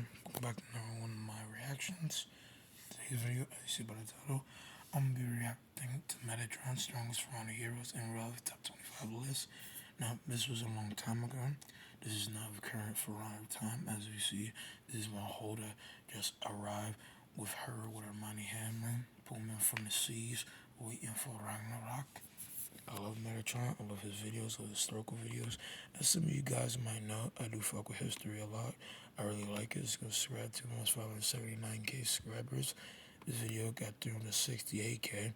Alright, going back to another one of my reactions. Today's video, as you see by the title, I'm going to be reacting to Metatron's strongest Ferrari heroes in real life top 25 list. Now, this was a long time ago. This is not the current Ferrari time. As you see, this is when Hoda just arrived with her mighty hammer, pulling from the seas, waiting for Ragnarok. I love Metatron, I love his videos, I love historical videos. As some of you guys might know, I do fuck with history a lot. I really like it. It's going to subscribe to almost 579k subscribers. This video got 368k.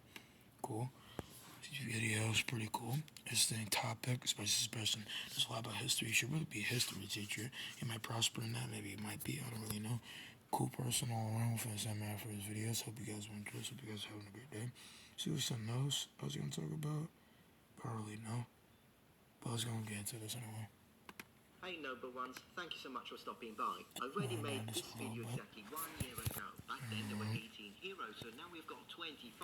Cool. This video is pretty cool. Interesting topic, especially this person. There's a lot about history. You should really be a history teacher. He might prosper in that, maybe he might be, I don't really know. Cool person all around for this MF for his videos. Hope you guys were interested. Hope you guys are having a great day. See what's something else I was going to talk about? Probably no. But I was going to get into this anyway. Hey noble ones, thank you so much for stopping by. I already made this video exactly 1 year ago. Back then there were 18 heroes, so now we've got 25.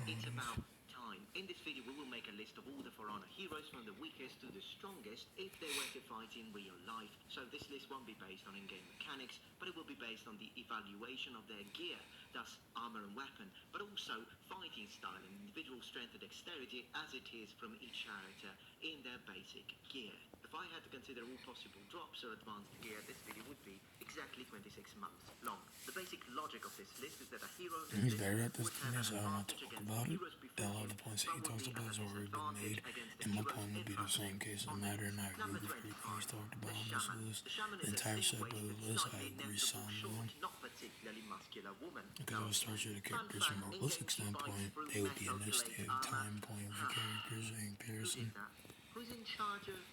It's about time. In this video we will make a list of all the For Honor heroes from the weakest to the strongest if they were to fight in real life. So this list won't be based on in-game mechanics, but it will be based on the evaluation of their gear, thus armor and weapon, but also fighting style and individual strength and dexterity as it is from each character in their basic gear. If I had to consider all possible drops or advanced gear, this video would be exactly 26 months long. The basic logic of this list is that a hero He's better at this than this, I don't want to talk about it. And a lot of the points that he talks about has already been made, and my point would be the same case of matter, and I agree with everything he's talked about on this list. The entire set of the list, I agree solidly on. Because I was starting the characters from a realistic standpoint, they would be in this time point of the characters in comparison. Who's in charge of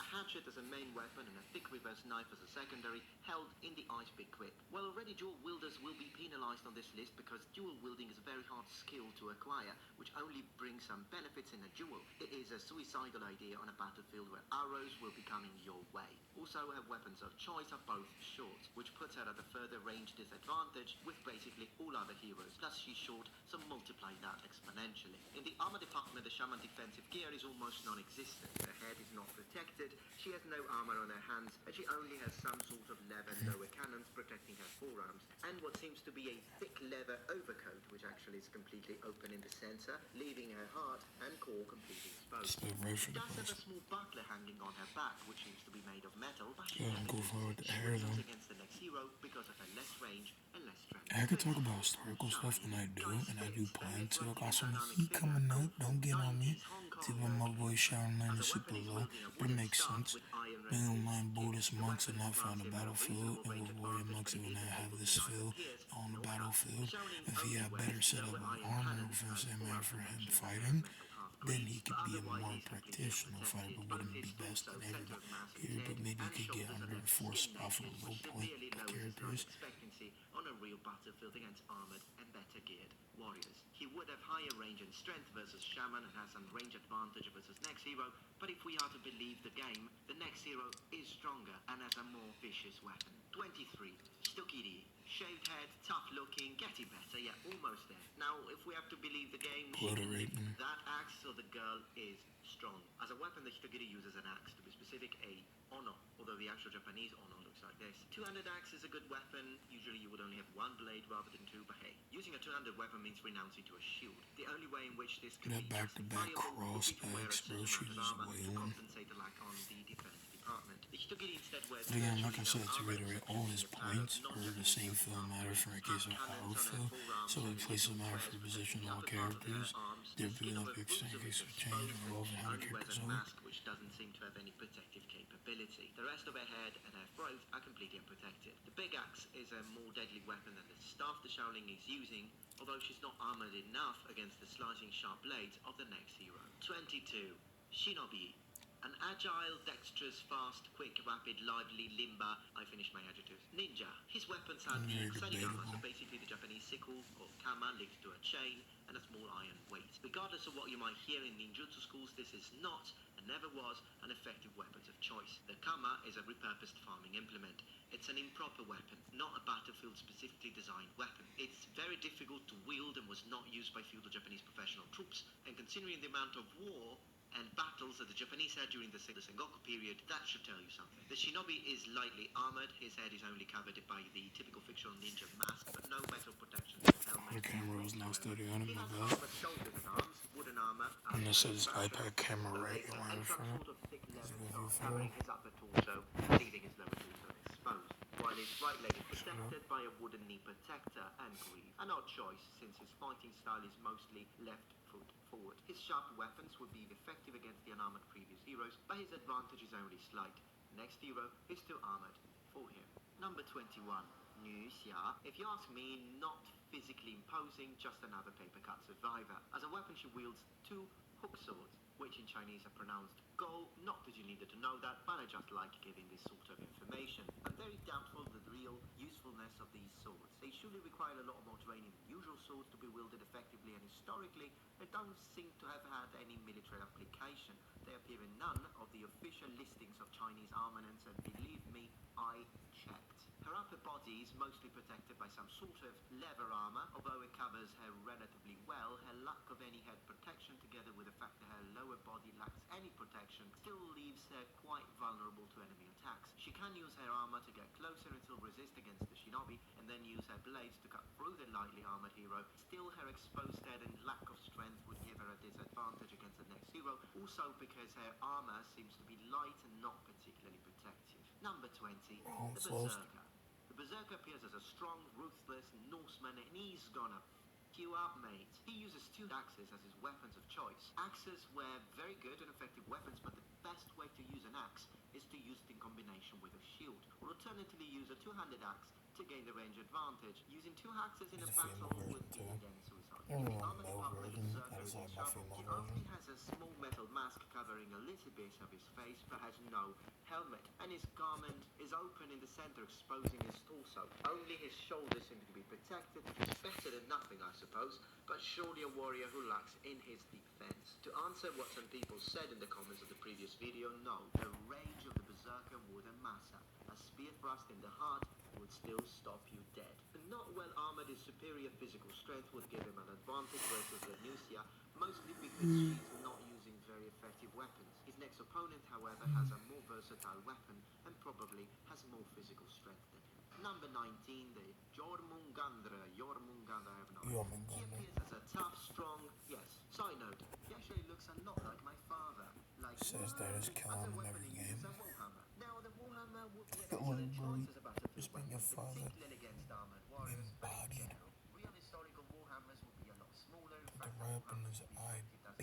a hatchet as a main weapon and a thick reverse knife as a secondary, held in the ice pick whip? Well, already dual wielders will be penalized on this list because dual wielding is a very hard skill to acquire, which only brings some benefits in a duel. It is a suicidal idea on a battlefield where arrows will be coming your way. Also, have weapons of choice are both short, which puts her at a further range disadvantage with basically all other heroes. Plus she's short, so multiply that exponentially. In the armor department, the shaman defensive gear is almost non-existent. Her head is not protected, she has no armor on her hands, and she only has some sort of leather lower cannons protecting her forearms, and what seems to be a thick leather overcoat, which actually is completely open in the center, leaving her heart and core completely exposed. She does have a small buckler hanging on her back, which seems to be made of metal, but she Go forward the hair though. against the next hero because of her less range and less strength. I could talk about historical stuff, and I do plan to. I got some heat coming up, don't get on me. See when my boy Highlander is super low, but it makes sense. Being online Buddhist monks are not found on the battlefield, and with warrior monks it will not have this feel on the battlefield. If he had better setup of armor within same for him fighting, then he could be a more practitioner fighter, but wouldn't be best in every gear, but maybe he could get under a force spot for a low point of characters. On a real battlefield against armored and better geared warriors. He would have higher range and strength versus Shaman and has some range advantage versus next hero, but if we are to believe the game, the next hero is stronger and has a more vicious weapon. 23. Sugoki. Shaved head, tough looking, getting better, yeah, almost there. Now, if we have to believe the game, that axe of the girl is strong. As a weapon, the Sugoki uses an axe, to be specific, a ono, although the actual Japanese ono looks like this. 200 axe is a good weapon. Usually you would only have one blade rather than two, but hey, using a 200 weapon means renouncing to a shield. The only way in which this could be back-to-back cross X, bro, she's just wailing. Compensate a lack on the defense department. The Sugoki instead wears but again, like I said, to reiterate, all his points are the same fill matter for a case of how fill, so it places matter for the position of all characters. They're big enough to exchange case of change or relevant how the characters are. Which doesn't seem to have any protective capability. The rest of her head and her throat are completely unprotected. The big axe is a more deadly weapon than the staff the Shaolin is using, although she's not armored enough against the slicing sharp blades of the next hero. 22. Shinobi. An agile, dexterous, fast, quick, rapid, lively, limber. I finished my adjectives. Ninja. His weapons are the sanigama, so basically the Japanese sickle, or kama, linked to a chain, and a small iron weight. Regardless of what you might hear in ninjutsu schools, this is not, and never was, an effective weapon of choice. The kama is a repurposed farming implement. It's an improper weapon, not a battlefield specifically designed weapon. It's very difficult to wield and was not used by feudal Japanese professional troops, and considering the amount of war and battles that the Japanese had during the Sengoku period, that should tell you something. The Shinobi is lightly armored. His head is only covered by the typical fictional ninja mask, but no metal protection to his helmet. The camera was now studio on He my has bed. armored shoulders and arms, wooden armor, And this is iPad camera right in my and some front. sort of thick This is leather the view top for covering his upper torso, leaving his lower torso exposed, while his right leg is protected by a wooden knee protector and greave. An odd choice, since his fighting style is mostly left foot forward. His sharp weapons would be effective against the unarmored previous heroes, but his advantage is only slight. Next hero is too armored for him. Number 21, Nuxia. If you ask me, not physically imposing, just another paper-cut survivor. As a weapon, she wields two hook swords, which in Chinese are pronounced go. Not that you needed to know that, but I just like giving this sort of information. I'm very doubtful of the real usefulness of these swords. They surely require a lot more training than usual swords to be wielded effectively, and historically, they don't seem to have had any military application. They appear in none of the official listings of Chinese armaments, and believe me, I checked. Her upper body is mostly protected by some sort of leather armor, although it covers her relatively well. Her lack of any head protection, together with the fact that her lower body lacks any protection, still leaves her quite vulnerable to enemy attacks. She can use her armor to get closer and still resist against the Shinobi, and then use her blades to cut through the lightly armored hero. Still, her exposed head and lack of strength would give her a disadvantage against the next hero, also because her armor seems to be light and not particularly protective. Number 20, the Berserker. The Berserker appears as a strong, ruthless Norseman, and he's gonna f you up, mate. He uses two axes as his weapons of choice. Axes were very good and effective weapons, but the best way to use an axe is to use it in combination with a shield, or alternatively use a two-handed axe to gain the range advantage. Using two axes in a battle would be again suicide. In the armor department, the Berserker is sharp. He only has a small metal mask covering a little bit of his face, but has no helmet, and his garment is open in the center, exposing his torso. Only his shoulders seem to be protected. Better than nothing, I suppose, but surely a warrior who lacks in his defense. To answer what some people said in the comments of the previous video, no, the rage of the Berserker wouldn't matter. A spear thrust in the heart would still stop you dead. Not well armored, his superior physical strength would give him an advantage versus the Nuxia, mostly because she's not using very effective weapons. His next opponent, however, has a more versatile weapon and probably has more physical strength than him. Number 19, the Jormungandr. Jormungandr, I have no idea. He appears as a tough, strong, yes. Side note, he actually looks a lot like my father. Like, says that is killing in every game. Now, the Warhammer would be an excellent choice as a battlefield weapon, particularly against armored warriors, but in general, real historical Warhammers would be a lot smaller. In fact, The weapon is IB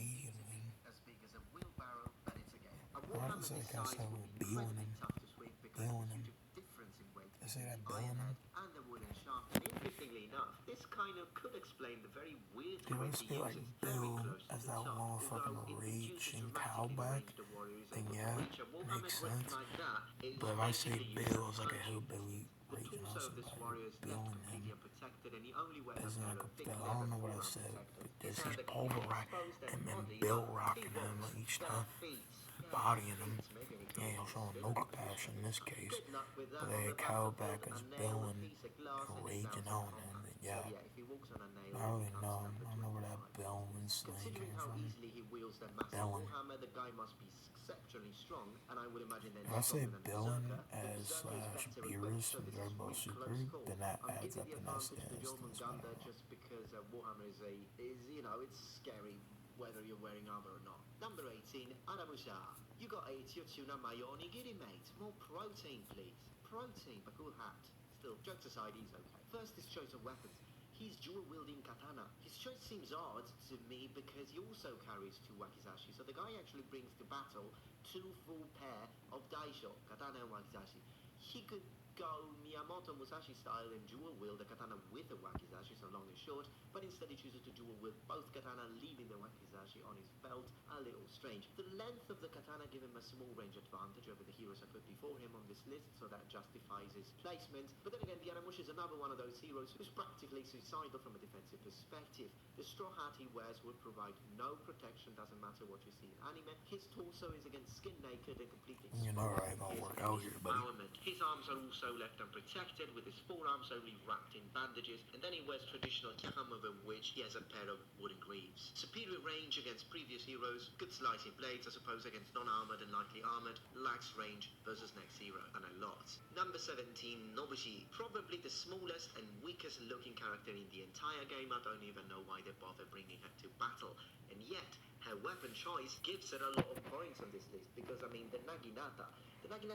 as big as a wheelbarrow, but it's a game. A Why Warhammer does that this guy size say would we're be incredibly him? tough to swing because of the huge difference in weight They say that between the iron him? head and the wooden shaft. And interestingly enough, this kind of could explain the very weird They grip always he feel like uses very Bill close to as the that top. motherfucking Although it Reach reduces and dramatically the Cowback, range the warrior is then able to yeah, reach. A Warhammer makes grip sense. like that is But if I say basically used Bill for as like a punching. hillbilly The Reach, torso of this warrior is Bill left and completely him unprotected, and he only wears a isn't pair like of a thick Bill. I leather don't know what I forearm said, protectors. but His this hand he's are pulverized exposed and then body, Bill but rocking he him walks each bare time, feet. bodying him. Maybe he Yeah, he'll show no compassion in this case. Good luck with that But on they the had Cowback battlefield. as A Bill nail, a and piece of glass, and it raging bounces on him. combat. And So yeah, yeah, if he walks on a nail, I he really becomes know. number I don't know where 25. that Bill and slang Considering came how from. easily he wields that massive Bellin. warhammer, the guy must be exceptionally strong, and I would imagine they're If I say stronger than the Billin Berserker. The as Berserker is slash better equipped, Beerus so from this is Dragon Ball really Super, close call. then that I'm adds giving up the in advantage to SDS. Jormungandr just because Warhammer is you know, it's scary whether you're wearing armor or not. Number 18, Adamusha. You got 80 your tuna mayo onigiri, mate. More protein, please. Protein, but cool hat. Still, jokes aside, he's okay. First, his choice of weapons. He's dual-wielding katana. His choice seems odd to me because he also carries two wakizashi. So the guy actually brings to battle two full pair of daisho, katana and wakizashi. He could go Miyamoto Musashi style and dual-wield the katana with a wakizashi, so long and short, but instead he chooses to dual-wield both katana, leaving the wakizashi on his belt. A little strange. The length of the katana gives him a small range advantage over the heroes I put before him on this list, so that justifies his placement. But then again, the Adamushi is another one of those heroes who's practically suicidal from a defensive perspective. The straw hat he wears would provide no protection, doesn't matter what you see in anime. His torso is again skin naked and completely exposed. You know, right, gonna work out here, buddy. His arms are also so left unprotected with his forearms only wrapped in bandages, and then he wears traditional tam over which he has a pair of wooden greaves. Superior range against previous heroes, good slicing blades I suppose against non-armored and lightly armored, lacks range versus next hero, and a lot. Number 17, Nobushi, probably the smallest and weakest looking character in the entire game. I don't even know why they bother bringing her to battle, and yet her weapon choice gives her a lot of points on this list, because I mean the Naginata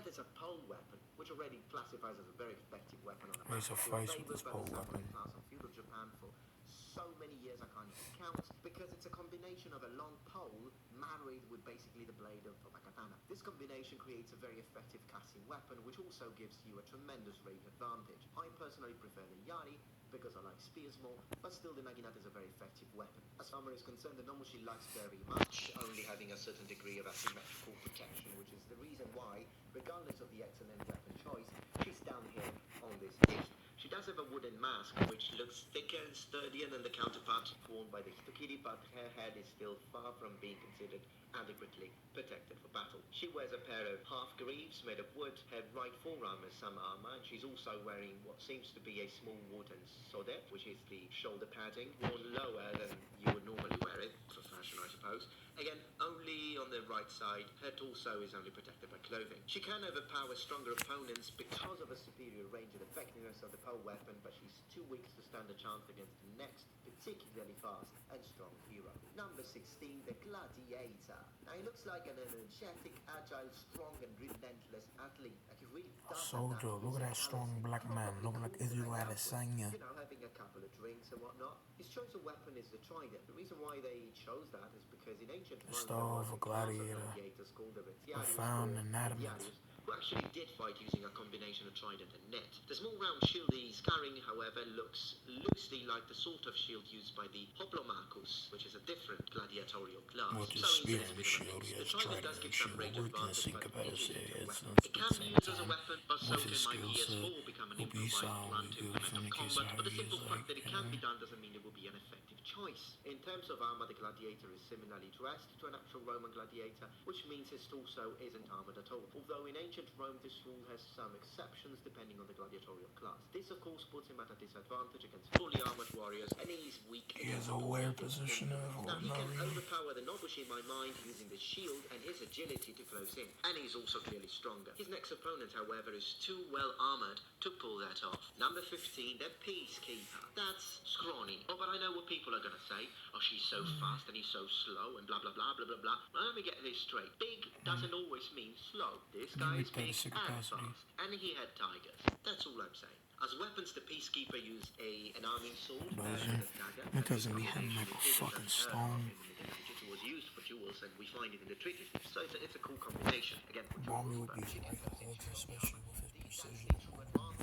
is a pole weapon, which already classifies as a very effective weapon on a Raise a battlefield, fight with this pole weapon. class of feudal Japan for so many years I can't even count, because it's a combination of a long pole married with basically the blade of a katana. This combination creates a very effective casting weapon, which also gives you a tremendous range advantage. I personally prefer the Yari, because I like spears more, but still the Naginata is a very effective weapon. As armor is concerned, the Nobushi lacks very much, only having a certain degree of asymmetrical protection, which is the reason why, regardless of the excellent weapon choice, she's down here on this list. She does have a wooden mask, which looks thicker and sturdier than the counterpart worn by the Hitokiri, but her head is still far from being considered adequately protected for battle. She wears a pair of half greaves made of wood. Her right forearm has some armor, and she's also wearing what seems to be a small wooden sode, which is the shoulder padding, worn lower than you would normally wear it, for fashion I suppose. Again, only on the right side. Her torso is only protected by clothing. She can overpower stronger opponents because of a superior range and effectiveness of the pole weapon, but she's too weak to stand a chance against the next particularly fast and strong hero. Number 16, the Gladiator. Now he looks like an energetic, agile, strong and relentless athlete. Like he really does Soldier, look at that strong black man, looking like Israel Adesanya. You know, having a couple of drinks and whatnot. His chosen weapon is the trident. The reason why they chose that is because in ancient The Rome, star of a gladiator were found in Amons. who actually did fight using a combination of trident and net. The small round shield he's carrying, however, looks loosely like the sort of shield used by the Hoplomachus, which is a different gladiatorial class. With his So spear he's and a bit of a shield, mix. he The has trident trident does and give some shield. range We're gonna advantage, see but capacity it is a at weapon. It can be used as a weapon, but so with can his my skill PS4 set, become an will be improvised solid, blunt good implement from of the case combat, how but the he simple is fact that it can be like, done doesn't mean it will be an effective choice. In terms of armor, the Gladiator is similarly dressed to an actual Roman gladiator, which means his torso isn't armored at all. Although in ancient Rome this rule has some exceptions depending on the gladiatorial class. This of course puts him at a disadvantage against fully armored warriors, and he's weak he has against a weird position now of he can Nari. overpower the Nobushi in my mind using the shield and his agility to close in, and he's also clearly stronger. His next opponent, however, is too well armored to pull that off. Number 15, the Peacekeeper. That's scrawny. Oh, but I know what people are gonna say. Oh, she's so fast and he's so slow and blah blah blah blah blah blah. Now, let me get this straight. Big doesn't always mean slow. This guy is big and fast, and he had tigers. That's all I'm saying. As weapons, the Peacekeeper used an arming sword and a dagger. It doesn't be him like a fucking stone. It was used for duels, and we find it in the treaties. So it's a cool combination. Again, for Bobby duels, would be but right hooks, especially with his precision.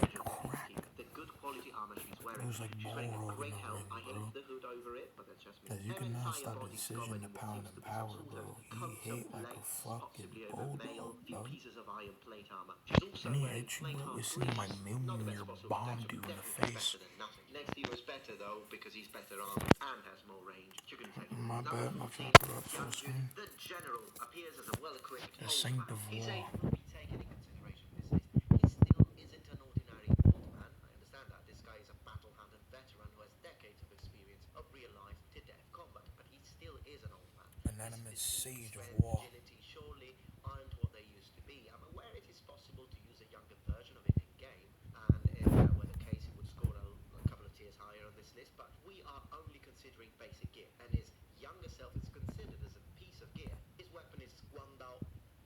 Crack. the good quality armor she's wearing. It was like She's ball wearing a rolling great in the helm. ring, I bro. hate the hood over it, but that's just me. Cause you Her cannot entire stop the body is decision covered to in what pound seems and to be power, some bro. sort of He coat hit of like a lace, fucking possibly over mail, bulldog, few bro. pieces of iron plate armor. She's also And he wearing hit you, plate bro. armor It seemed like greaves. Not the best Mjolnir possible bombed protection, you in but the definitely face. better than nothing. Next hero is better though, because he's better armed and has more range. You can take it. My Number bad, my 14, chopper up full screen. the General appears as a well-equipped The old Saint man. of His War. age will be taken in consideration for this list. He still isn't an ordinary old man. I understand that. This guy is a battle-hardened veteran who has decades of experience of real-life to death combat, but he still is an old man. Anonymous His Sage of strength, War. agility surely aren't what they used to be. I'm aware it is possible to use a younger version of it in game, and if that were the case, it would score a couple of tiers higher on this list. But we are only considering basic gear, and his younger self is considered as a piece of gear. His weapon is Guandao,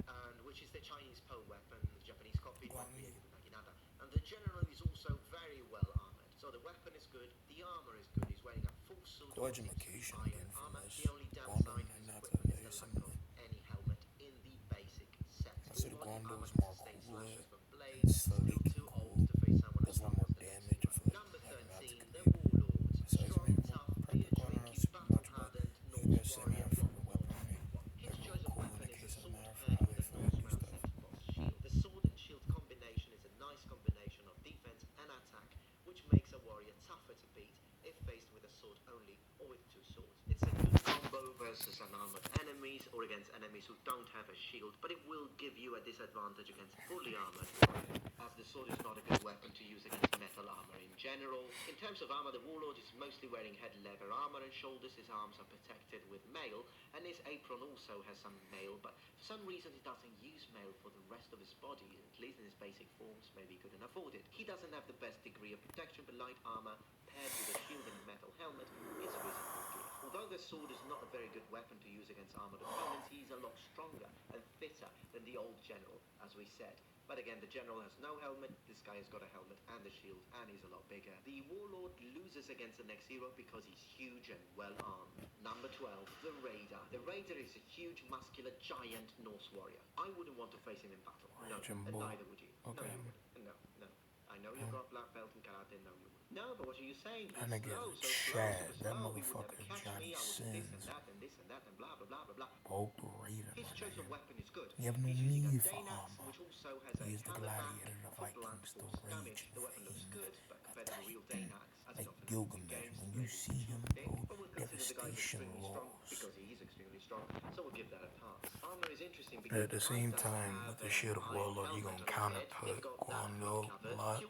and which is the Chinese pole weapon, the Japanese copy, but the Naginata. And the general is also very well armored. So the weapon is good, the armor is good. He's wearing a full suit of Education iron again from armor. this. The only downside to his equipment is the lack of any helmet in the basic set. I said Body Gondo armor is can more sustain cool slashes from and blades, still sleek too and old cool. to face someone as Does a lot strong more as the next damage. I hero. feel like Number having that 13, to the be Warlords. besides Strong, maybe more tough, practical, I don't know beer-drinking, super much, but battle-hardened you Norse guys say warrior. man for the weapon. His They're choice of cool in weapon the is a case of sword Mara for paired how with they a fight Norse and round stuff. 6 shield. The sword and shield combination is a nice combination of defense and attack, which makes a warrior tougher to beat if faced with a sword only or with two swords. It's a good combo versus unarmored enemies or against enemies who don't have a shield, but it will give you a disadvantage against fully armored warriors. as the sword is not a good weapon to use against metal armor in general. In terms of armor, the warlord is mostly wearing head leather armor and shoulders. His arms are protected with mail, and his apron also has some mail, but for some reason he doesn't use mail for the rest of his body, at least in his basic forms. Maybe he couldn't afford it. He doesn't have the best degree of protection, but light armor paired with a shield and a metal helmet is reasonably good. Although the sword is not a very good weapon to use against armored opponents, he's a lot stronger and fitter than the old general, as we said. But again, the general has no helmet, this guy has got a helmet and a shield, and he's a lot bigger. The warlord loses against the next hero because he's huge and well-armed. Number 12, the Raider. The Raider is a huge, muscular, giant Norse warrior. I wouldn't want to face him in battle. No, and neither would you. Okay. No, you wouldn't. No. I know you've got black belt in karate, no, you wouldn't. No, but what are you saying? That nigga Chad, that motherfucker Johnny Sins. And this and that and blah, blah, blah, blah, blah. Broke the Raider, His chosen weapon is good. You have no He's using need a for Danax, armor. which also has He is a the hammerback Gladiator, the for Vikings, the blunt force damage. rage The weapon looks vein, good, but compared to a real Danax, as like it often Gilgamesh. When you see him, bro, but we'll consider the guy devastation extremely strong rolls. because he is extremely strong, so we'll give that a pass. Armor is interesting But because at the same time, with the shield of Warlord, you're gonna counterput Guando a lot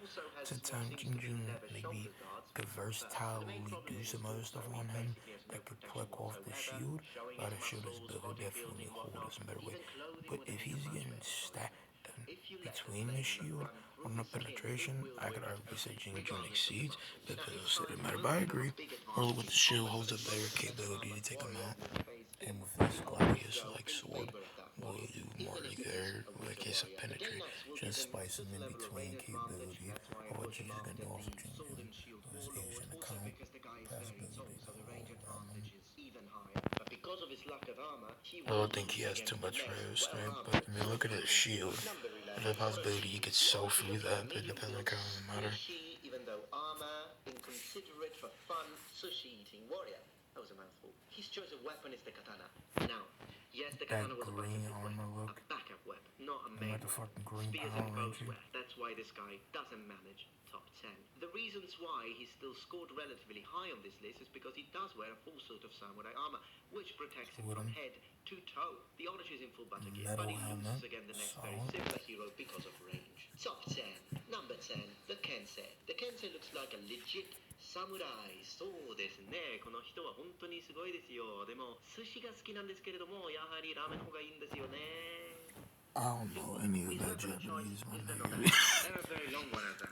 to time Jinjun, maybe could versatilely do some other stuff on him that could click off the shield. But the shield is built to definitely hold us in a better way. But if he's getting stacked between the shield on the penetration, I could arguably say Jinjun exceeds, but they'll say the matter. But I agree. Or with the shield holds a better capability to take him out. And with this Gladiator like sword, will do more there with a case of penetration, just spice him in between capability of what you can do also change him with his Asian account, possibility to hold I don't think he has too much strength, but I mean, look at his shield. There's a possibility he could sew through that, but it depends on how it matter. Even though armor, inconsiderate for fun, sushi-eating warrior. That was a mouthful. His chosen weapon is the katana. Now, yes, the katana was a backup weapon, not a main weapon. Spears and bows wear. That's why this guy doesn't manage top 10. The reasons why he's still scored relatively high on this list is because he does wear a full suit of samurai armor, which protects him from head to toe. The Orange is in full battle gear, but he loses again the next very similar hero because of range. Top 10. Number 10, the Kensei. The Kensei looks like a legit samurai. そうですね。この人は本当にすごいですよ。でも寿司が好きなんですけれども、やはりラーメンの方がいいんですよね。I don't know any of that Japanese, my nigga.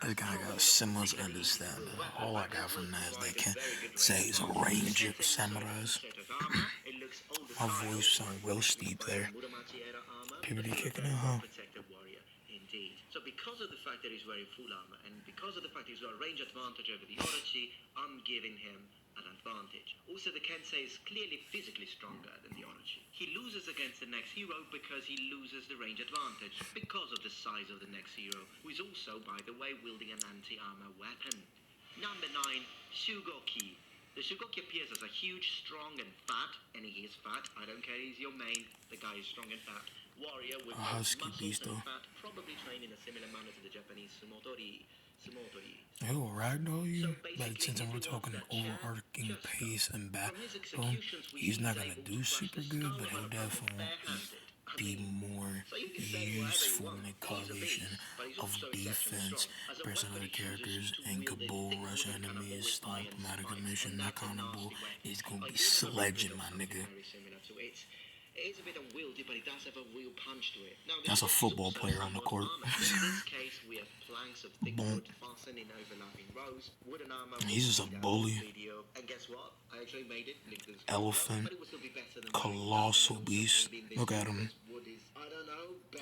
This guy got similar understanding. All I got from that is they can say he's a ranger samurais. My voice sound real steep there. Puberty kicking in, huh? So because of the fact that he's wearing full armor, and because of the fact he's got a range advantage over the Orochi, I'm giving him an advantage. Also, the Kensei is clearly physically stronger than the Orochi. He loses against the next hero because he loses the range advantage, because of the size of the next hero, who is also, by the way, wielding an anti-armor weapon. Number 9, Sugoki. The Sugoki appears as a huge, strong, and fat, and he is fat. I don't care, he's your main. The guy is strong and fat. Warrior with husky beast, though. Fat, probably trained in a similar manner to the Japanese sumotori. He'll ragdoll you, but since we're talking overarching pace and battle, he's not gonna do super good, but he'll definitely be more useful in the combination of defense, personal characters, and can bull rush enemies, stomp them out of commission, not countable. He's gonna be sledging, my nigga. It is a bit unwieldy, but it does have a real punch to it. Now, that's a football player on the court. In this case, we have planks of thick wood fastened in overlapping rows. Wooden armor. He's just a bully. And guess what? I actually made it. Elephant. Colossal beast. Look at him.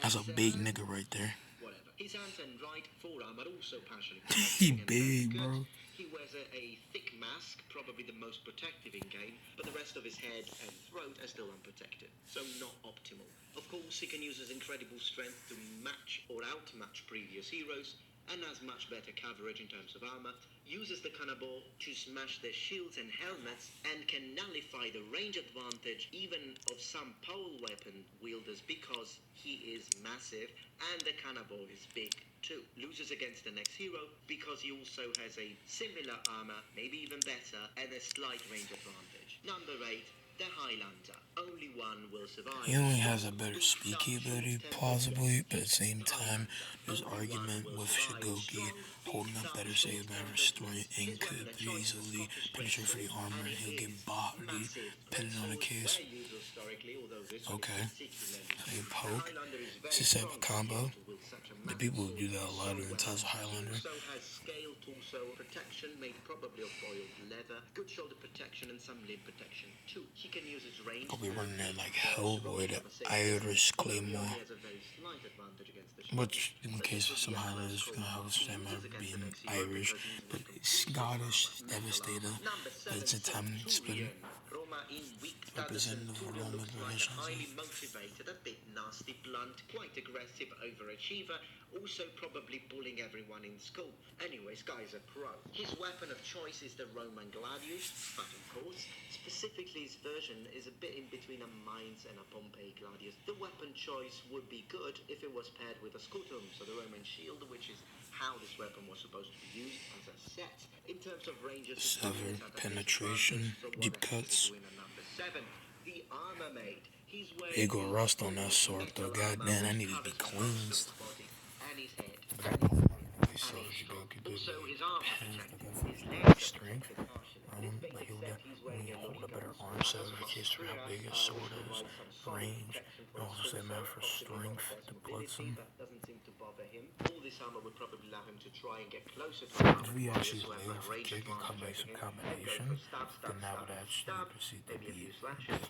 That's a big nigga right there. Whatever. His hands and right forearm are also partially he big, bro. He wears a thick mask, probably the most protective in game, but the rest of his head and throat are still unprotected, so not optimal. Of course, he can use his incredible strength to match or outmatch previous heroes, and has much better coverage in terms of armor, uses the kanabo to smash their shields and helmets, and can nullify the range advantage even of some pole weapon wielders because he is massive and the kanabo is big too. Loses against the next hero because he also has a similar armor, maybe even better, and a slight range advantage. Number 8, the Highlander. Only one will survive. He only has a better speaking ability, plausibly, but at the same time, there's argument with Sugoki holding up better save by restoring and could easily penetrate for the armor and he'll get bodied, depending on the case. Okay, so you poke, it's a set of a combo. The people who do that a lot are in Untitled Highlander. Also has scale torso protection made probably of boiled leather, good shoulder protection and some limb protection too. He can use his range. I'll be running that like Hellboy, the Irish Claymore. Which, in case of some Highlanders, gonna have the same matter of being Irish, but Scottish Devastator. But it's a time split. Representative of Roman provincials. Highly motivated, a bit nasty, blunt, quite aggressive, overachiever, also probably bullying everyone in school. Anyways, guy's a pro. His weapon of choice is the Roman Gladiator, but of course, specifically his version is a bit in between a Mainz and a Pompey Gladiator. The weapon choice would be good if it was paired with a scutum, so the Roman shield, which is how this weapon was supposed to be used as a set. In terms of ranges, severed penetration, deep cuts. 7, the armor made. He's He go rust on that sword though. Goddamn, I need to be cleansed. And his head. Also, his arm protected. Strength. Like he'll hold a better arm set in case for how big his sword is. Range. And also say man for strength to blitz him. Doesn't seem to bother him. All this armor would probably allow him to try and get closer to him. If we actually play with a kick and come make some combination, then that would actually proceed to be inaccurate.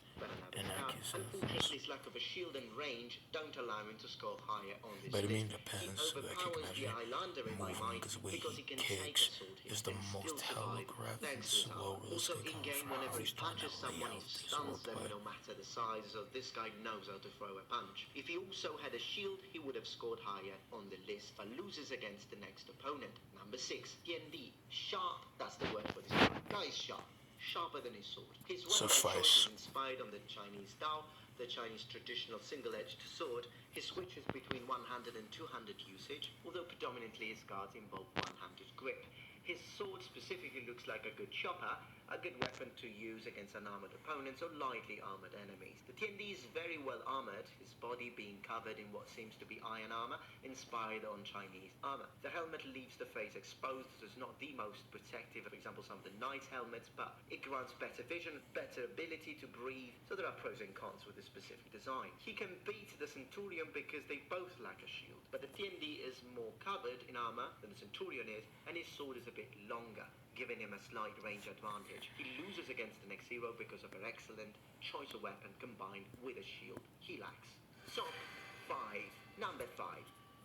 Unfortunately, his lack of a shield and range don't allow him to score higher on this. But I mean, depends. Like you can actually Highlander in my mind because the way because he can take kicks a sword is the most telegraphed and slow also realistic in game, whenever he punches someone, he stuns them no matter the size. So this guy knows how to throw a punch. If he also had a shield, he would have scored higher on the list for losers against the next opponent. Number 6, D&D. Sharp, that's the word for this guy. Guy is sharp. Sharper than his sword. His weapon choice is inspired on the Chinese Dao, the Chinese traditional single-edged sword. His switches between one-handed and two-handed usage, although predominantly his guards involve one-handed grip. His sword specifically looks like a good chopper, a good weapon to use against unarmored opponents or lightly armored enemies. The TND is very well armored, his body being covered in what seems to be iron armor, inspired on Chinese armor. The helmet leaves the face exposed, so it's not the most protective, for example some of the knight's helmets, but it grants better vision, better ability to breathe, so there are pros and cons with the specific design. He can beat the Centurion because they both lack a shield, but the TND is more covered in armor than the Centurion is, and his sword is a bit longer, giving him a slight range advantage. He loses against the next hero because of her excellent choice of weapon combined with a shield he lacks. Top 5. Number 5.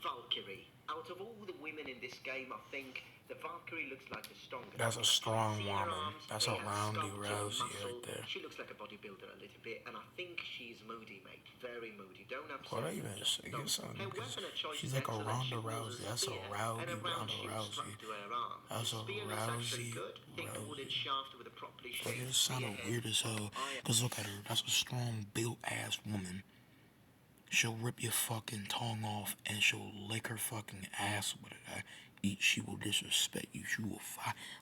Valkyrie. Out of all the women in this game, I think the Valkyrie looks like the strongest. That's a strong woman. That's a roundy Rousey right there. She looks like a bodybuilder a little bit, and I think she's moody, mate. Very moody. Don't upset what I even say? She's like a Ronda Rousey. That's a rowdy Ronda Rousey. That's a Rousey. Like it sounded weird as hell. Cause look at her. That's a strong built ass woman. She'll rip your fucking tongue off and she'll lick her fucking ass with it. She will disrespect you. She will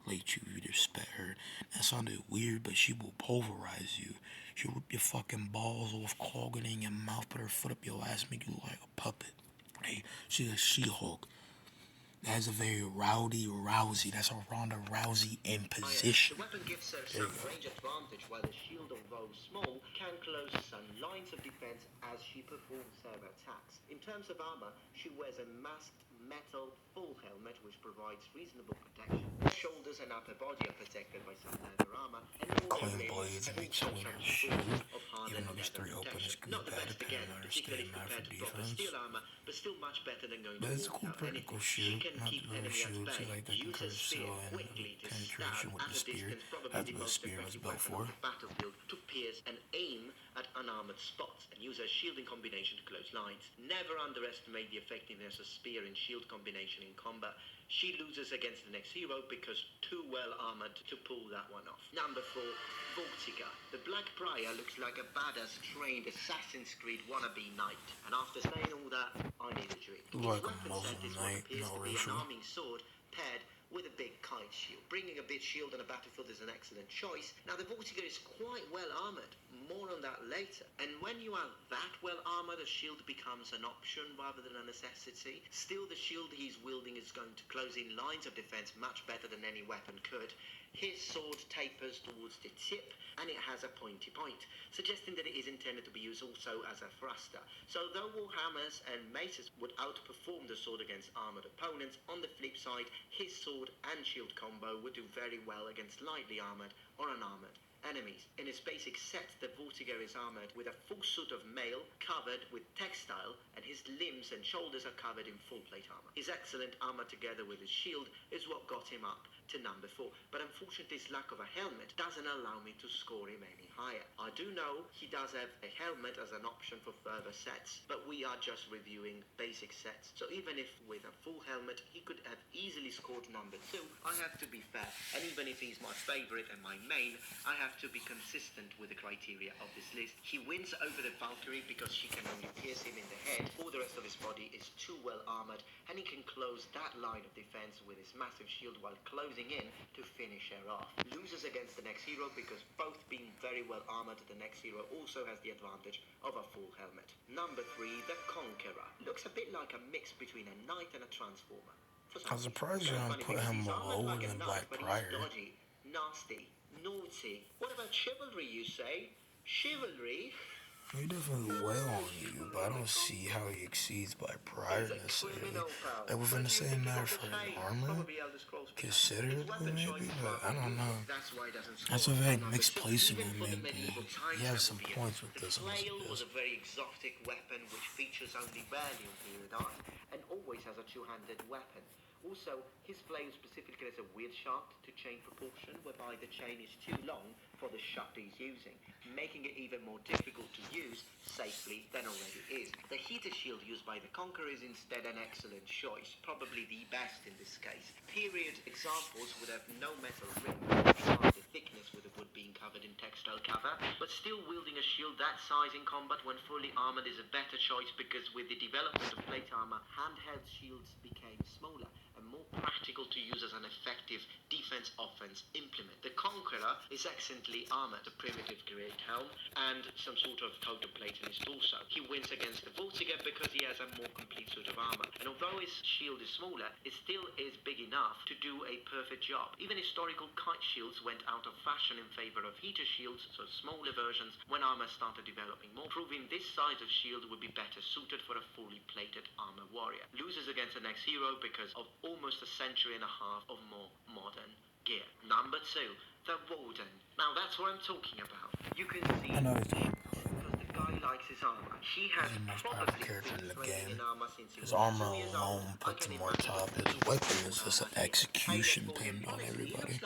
violate you if you disrespect her. That sounded weird, but she will pulverize you. She'll rip your fucking balls off, clog it in your mouth, put her foot up your ass, make you look like a puppet. Hey, she's a She-Hulk. That's a very rowdy Rousey. That's a Ronda Rousey in position. The weapon gives her some range advantage, while the shield, although small, can close some lines of defense as she performs her attacks. In terms of armor, she wears a masked metal full helmet which provides reasonable protection. Her shoulders and upper body are protected by some leather armor, and all clean blades and a cleaner shield. Even though these 3 openers can be bad depending on her state map for defense. But still much better than going but it's a cool practical shield, not the little shield. She like that can curve still and penetration with the spear. That's what the spear was built for. Battlefield to pierce and aim at unarmored spots and use her shielding combination to close lines. Never underestimate the effectiveness of spear and shield combination in combat. She loses against the next hero because too well armored to pull that one off. Number 4, Vortiger. The Black Briar looks like a badass trained Assassin's Creed wannabe knight. And after saying all that, I need a drink. Like a Muslim knight, no racial. An arming sword paired with a big kite shield. Bringing a big shield on a battlefield is an excellent choice. Now the Vortiger is quite well armored, more on that later. And when you are that well armored, a shield becomes an option rather than a necessity. Still, the shield he's wielding is going to close in lines of defense much better than any weapon could. His sword tapers towards the tip, and it has a pointy point, suggesting that it is intended to be used also as a thruster. So though warhammers and maces would outperform the sword against armored opponents, on the flip side, his sword and shield combo would do very well against lightly armored or unarmored enemies. In his basic set, the Vortiger is armored with a full suit of mail covered with textile, and his limbs and shoulders are covered in full plate armor. His excellent armor together with his shield is what got him up to number 4, but unfortunately his lack of a helmet doesn't allow me to score him any higher. I do know he does have a helmet as an option for further sets, but we are just reviewing basic sets, so even if with a full helmet he could have easily scored number 2, I have to be fair, and even if he's my favorite and my main, I have to be consistent with the criteria of this list. He wins over the Valkyrie because she can only pierce him in the head. All the rest of his body is too well armored, and he can close that line of defense with his massive shield while closing in to finish her off. Loses against the next hero because both being very well armored, the next hero also has the advantage of a full helmet. Number 3, the Conqueror. Looks a bit like a mix between a knight and a transformer. I'm surprised you don't put him lower than Black Prior. Dodgy, nasty, naughty. What about chivalry, you say? Chivalry? He definitely well on you, but I don't see how he exceeds Black Prior necessarily. Like within the same matter for armor, considerably maybe, but I don't know. That's a very mixed placing on maybe. He has some points with this one. Flail was a very exotic weapon which features only rarely on Period Art and always has a two-handed weapon. Also, his flail specifically has a weird shaft to chain proportion, whereby the chain is too long for the shaft he's using, making it even more difficult to use safely than already is. The heater shield used by the Conqueror is instead an excellent choice, probably the best in this case. Period examples would have no metal rim, the thickness with the wood being covered in textile cover, but still wielding a shield that size in combat when fully armored is a better choice because with the development of plate armor, handheld shields became smaller and more practical to use as an effective defense-offense implement. The Conqueror is excellently armored, a primitive great helm, and some sort of coat of plate in his torso. He wins against the Vortiger because he has a more complete suit of armor, and although his shield is smaller, it still is big enough to do a perfect job. Even historical kite shields went out of fashion in favor of heater shields, so smaller versions, when armor started developing more, proving this size of shield would be better suited for a fully plated armor warrior. Loses against the next hero because of almost a century and a half of more modern gear. Number 2, the Warden. Now that's what I'm talking about. You can see I know it's because the guy likes his armor. He has the most probably powerful character in been the training game. in armor since he His was armor 2 years old. alone I puts can him on imagine top. what His weapon is just an execution pinned on everybody.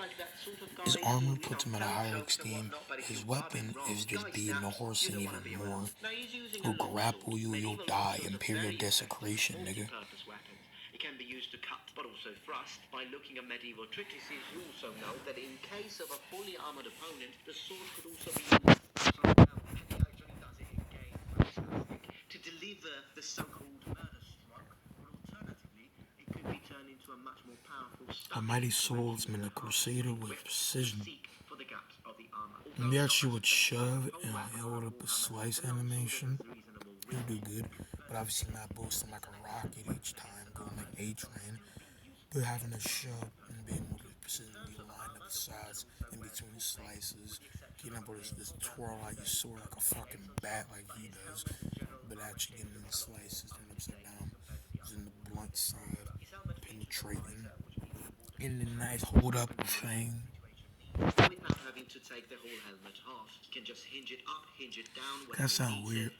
His armor puts him at a higher esteem. His weapon is just beating the horse in even more. He'll grapple you, you'll die. Imperial desecration, nigga. It can be used to cut, but also thrust. By looking at medieval treatises, you also know that in case of a fully armored opponent, the sword could also be used upside down, and he actually does it in game, fantastic, to deliver the so-called murder stroke, or alternatively, it could be turned into a much more powerful A mighty swordsman, a crusader with precision. for the gaps of the armor. And they actually would shove and hold up a slice animation. It'll do good, but obviously not boosting like a rocket each time, going like A-Train. But having a shove and being able to precisionly line up the sides in between the slices, getting able to this twirl out your sword like a fucking bat like he does, but actually getting in the slices, turn upside down, using the blunt side, penetrating, getting a nice hold up thing. Without having to take the whole helmet off, you can just hinge it up, hinge it down. That sounds weird.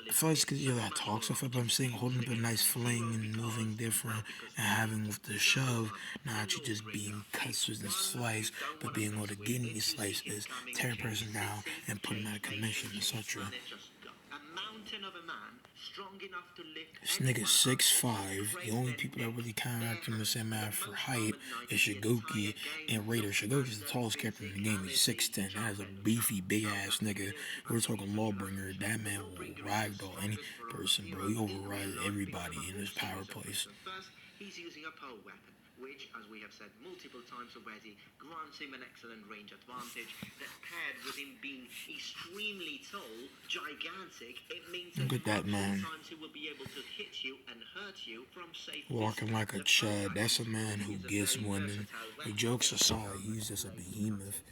I feel it's because that talk so far, but I'm saying holding up a nice fling and moving different and having with the shove, not actually just being cut with the slice, but being able to get in the slices, tear a person down, and put them out of commission, etc. A mountain of a man, strong enough to lift. This nigga's 6'5". The only people that really counteract him the same matter for height is Sugoki and Raider. Sugoki's the tallest character in the game. He's 6'10". That is a beefy, big ass nigga. We're talking Lawbringer. That man will ragdoll any person, bro. He overrides everybody in his power place. First, he's using a pole weapon, which, as we have said multiple times already, grants him an excellent range advantage that, paired with him being extremely tall, gigantic, it means that Look at that man. times he will be able to hit you and hurt you from safe Walking distance. like a chud. That's a man who gets women. The jokes aside, he's just a behemoth.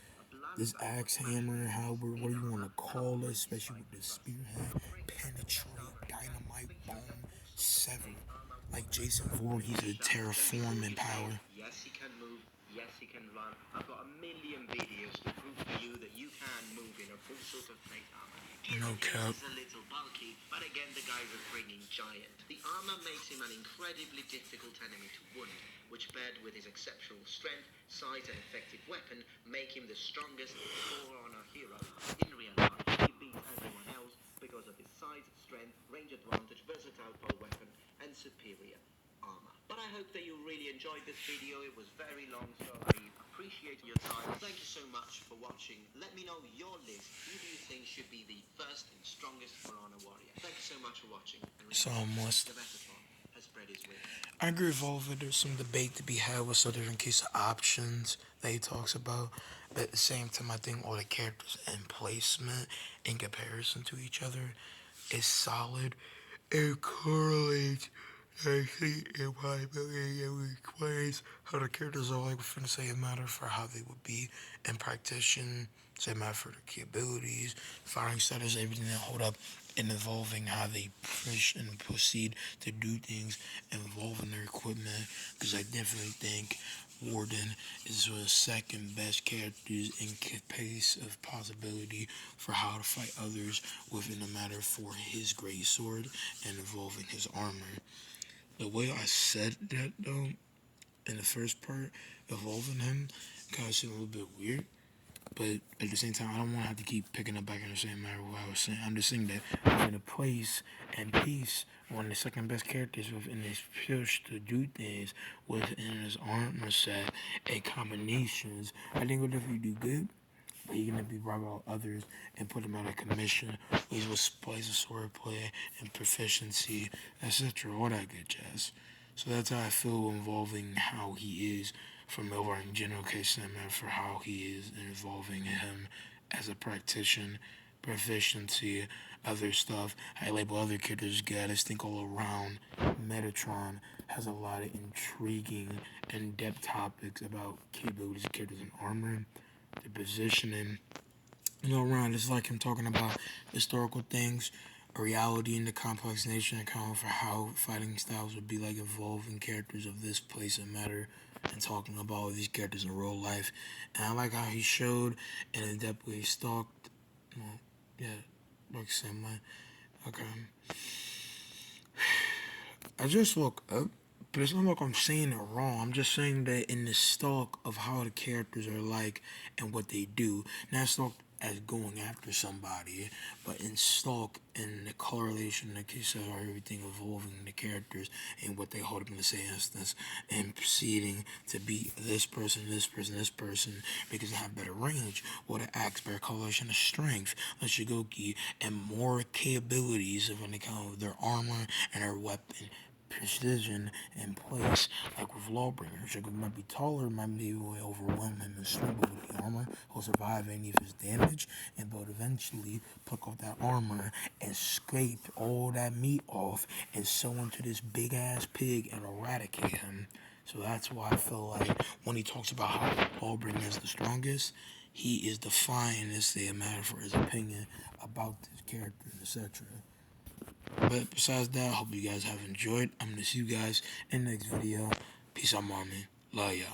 This axe hammer, halberd, what do you want to call it, especially with the spearhead, penetrate, dynamite, bone, sever. Like Jason Voorhees, a terraforming power. Yes, he can move. Yes, he can run. I've got a million videos to prove to you that you can move in a full suit of plate armor. No cap. He's a little bulky, but again, the guy's a frigging giant. The armor makes him an incredibly difficult enemy to wound, which, paired with his exceptional strength, size, and effective weapon, make him the strongest for-honor hero. In real life, he beats everyone else because of his size, strength, range advantage, versatile pole weapon, and superior armor. But I hope that you really enjoyed this video. It was very long, so I appreciate your time. Thank you so much for watching. Let me know your list. Who do you think should be the first and strongest For Honor warrior? Thank you so much for watching. And So almost. the Metatron has spread his wings. I agree with all of it. There's some debate to be had with so different case of options that he talks about. But at the same time, I think all the characters and placement in comparison to each other is solid. It correlates nicely in my opinion. It explains how the characters are like within the same matter for how they would be in practitioner, same matter for their key abilities, firing status, everything that hold up, and involving how they push and proceed to do things involving their equipment. Because I definitely think Warden is one of the second best characters in pace of possibility for how to fight others within the matter for his great sword and involving his armor. The way I said that though, in the first part, evolving him kind of seemed a little bit weird. But at the same time, I don't want to have to keep picking up back in the same matter what I was saying. I'm just saying that within a place and peace, one of the second best characters within his push to do things within his armor set and combinations, I think will definitely do good. But he's gonna be brought out others and put him out of commission. He's with plays of swordplay and proficiency, etc. All that good jazz. So that's how I feel involving how he is from the overall general case sentiment for how he is involving him as a practitioner, proficiency, other stuff. I label other characters good. I just think all around Metatron has a lot of intriguing, in-depth topics about capabilities of characters and armor, the positioning. Around it's like him talking about historical things, a reality in the complex nature and account for how fighting styles would be like evolving characters of this place and matter, and talking about all these characters in real life. And I like how he showed and in depth way stalked. Well, yeah, like same way. Okay. I just look up, but it's not like I'm saying it wrong. I'm just saying that in the stalk of how the characters are like and what they do, not stalk as going after somebody, but in stalk in the correlation, the case of everything evolving the characters and what they hold up in the same instance, and proceeding to be this person, this person, this person, because they have better range, or the axe, better correlation of strength, like Sugoki, and more capabilities of an account of their armor and their weapon precision in place, like with Lawbringer. Sugar might be taller, might be way overwhelm him and snuggle with the armor. He'll survive any of his damage, and but eventually pluck off that armor and scrape all that meat off and sew into this big ass pig and eradicate him. So that's why I feel like when he talks about how Lawbringer is the strongest, he is defying this matter for his opinion about this character, etc. But besides that, I hope you guys have enjoyed. I'm going to see you guys in the next video. Peace out, mommy. Love y'all.